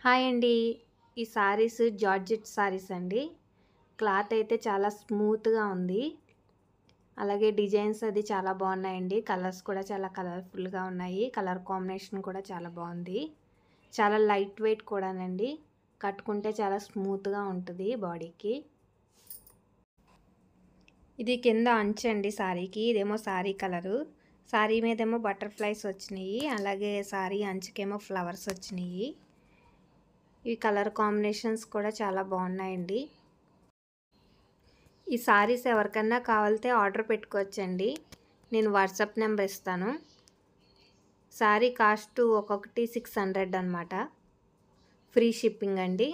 Hi అండి. ఈ saris georgette saris అండి. క్లాత్ అయితే చాలా స్మూత్‌గా ఉంది. అలాగే డిజైన్స్ అది చాలా బాగున్నాయండి. కలర్స్ కూడా చాలా కలర్‌ఫుల్‌గా ఉన్నాయి. కలర్ కాంబినేషన్ కూడా చాలా బాగుంది. చాలా లైట్ వెయిట్ కూడానండి. కట్టుకుంటే చాలా స్మూత్‌గా ఉంటుంది బాడీకి. ఇది కింద అంచండి సారీకి. ఇదేమో సారీ కలరు. సారీ మీదేమో బటర్‌ఫ్లైస్ వచ్చినియి. అలాగే సారీ అంచుకేమో ఫ్లవర్స్ వచ్చినియి. ఈ కలర్ కాంబినేషన్స్ కూడా చాలా బాగున్నాయండి. ఈ సారీస్ ఎవరికన్నా కావాలితే ఆర్డర్ పెట్టుకోవచ్చండి. నేను వాట్సాప్ నెంబర్ ఇస్తాను. సారీ కాస్ట్ ఒక్కొక్కటి 600 అనమాట. ఫ్రీ షిప్పింగ్ అండి.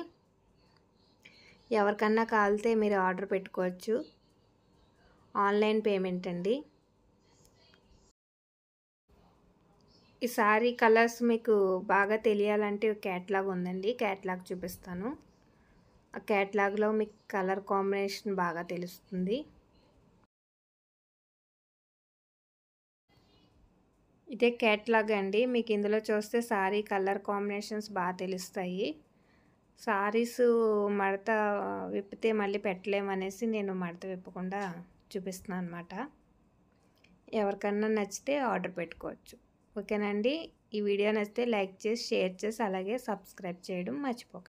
ఎవరికన్నా కావాలితే మీరు ఆర్డర్ పెట్టుకోవచ్చు. ఆన్లైన్ పేమెంట్ అండి. ఈ సారీ కలర్స్ మీకు బాగా తెలియాలంటే క్యాటలాగ్ ఉందండి. క్యాటలాగ్ చూపిస్తాను. ఆ క్యాటలాగ్లో మీకు కలర్ కాంబినేషన్ బాగా తెలుస్తుంది. ఇదే క్యాటలాగ్ అండి. మీకు ఇందులో చూస్తే సారీ కలర్ కాంబినేషన్స్ బాగా తెలుస్తాయి. సారీస్ మడత విప్పితే మళ్ళీ పెట్టలేమనేసి నేను మడత విప్పకుండా చూపిస్తున్నాను అనమాట. ఎవరికన్నా నచ్చితే ఆర్డర్ పెట్టుకోవచ్చు. ఓకేనండి. ఈ వీడియో నచ్చితే లైక్ చేసి, షేర్ చేసి, అలాగే సబ్స్క్రైబ్ చేయడం మర్చిపోకండి.